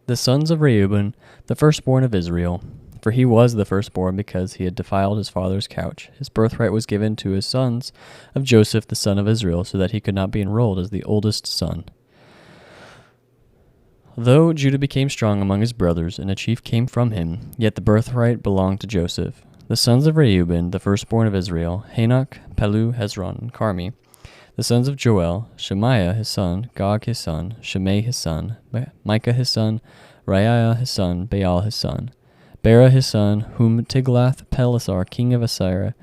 The sons of Reuben, the firstborn of Israel, for he was the firstborn because he had defiled his father's couch. His birthright was given to his sons of Joseph the son of Israel, so that he could not be enrolled as the oldest son. Though Judah became strong among his brothers, and a chief came from him, yet the birthright belonged to Joseph. The sons of Reuben, the firstborn of Israel, Hanok, Palu, Hezron, and Carmi. The sons of Joel, Shemaiah his son, Gog his son, Shimei his son, Micah his son, Raiah his son, Baal his son, Bera his son, whom Tiglath-Pileser, king of Assyria,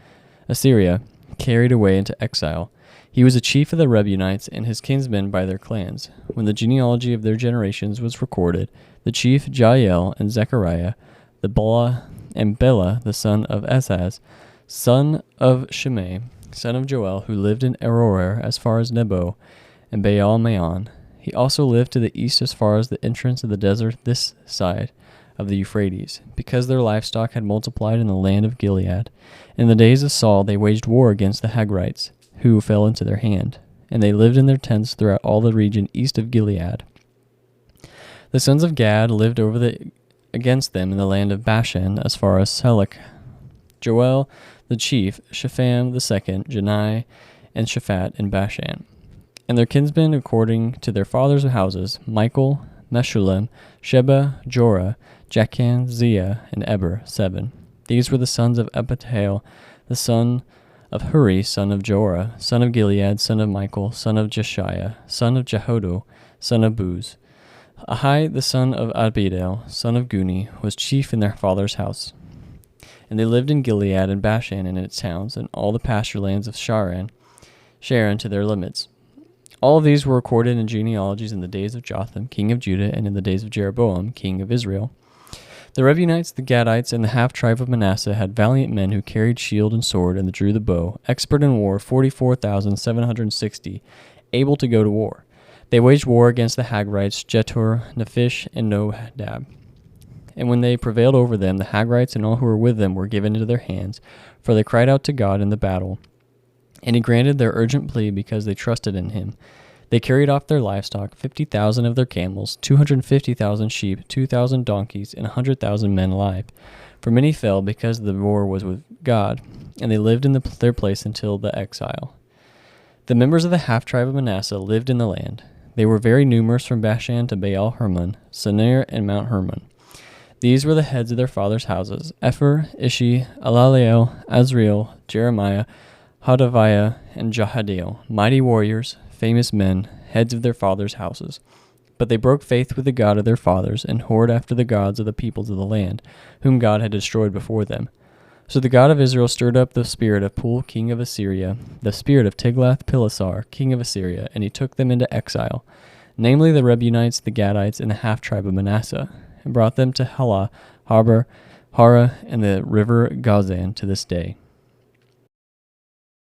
carried away into exile. He was a chief of the Reubenites, and his kinsmen by their clans. When the genealogy of their generations was recorded, the chief Jael and Zechariah, the Bela the son of Esaz, son of Shimei, son of Joel, who lived in Aroer as far as Nebo and Baal-Maon. He also lived to the east as far as the entrance of the desert this side of the Euphrates, because their livestock had multiplied in the land of Gilead. In the days of Saul they waged war against the Hagrites, who fell into their hand, and they lived in their tents throughout all the region east of Gilead. The sons of Gad lived against them in the land of Bashan as far as Selek. Joel the chief, Shaphan the second, Janai, and Shaphat in Bashan. And their kinsmen according to their fathers' houses, Michael, Meshullam, Sheba, Jorah, Jachan, Zia, and Eber, 7. These were the sons of Epitael, the son of Huri, son of Jorah, son of Gilead, son of Michael, son of Jeshiah, son of Jehodo, son of Buz. Ahai, the son of Abidel, son of Guni, was chief in their father's house. And they lived in Gilead and Bashan and its towns, and all the pasture lands of Sharon to their limits. All of these were recorded in genealogies in the days of Jotham, king of Judah, and in the days of Jeroboam, king of Israel. The Reubenites, the Gadites, and the half-tribe of Manasseh had valiant men who carried shield and sword and drew the bow, expert in war, 44,760, able to go to war. They waged war against the Hagrites, Jetur, Nephish, and Nodab. And when they prevailed over them, the Hagrites and all who were with them were given into their hands, for they cried out to God in the battle. And he granted their urgent plea because they trusted in him. They carried off their livestock, 50,000 of their camels, 250,000 sheep, 2,000 donkeys, and 100,000 men alive. For many fell because the war was with God, and they lived in their place until the exile. The members of the half-tribe of Manasseh lived in the land. They were very numerous from Bashan to Baal Hermon, Senir, and Mount Hermon. These were the heads of their fathers' houses: Epher, Ishi, Alaliel, Azriel, Jeremiah, Hodaviah, and Jahadiel, mighty warriors, famous men, heads of their fathers' houses. But they broke faith with the God of their fathers, and whored after the gods of the peoples of the land, whom God had destroyed before them. So the God of Israel stirred up the spirit of Pul, king of Assyria, the spirit of Tiglath-Pileser, king of Assyria, and he took them into exile, namely the Reubenites, the Gadites, and the half-tribe of Manasseh, and brought them to Halah, Hara, and the river Gazan to this day.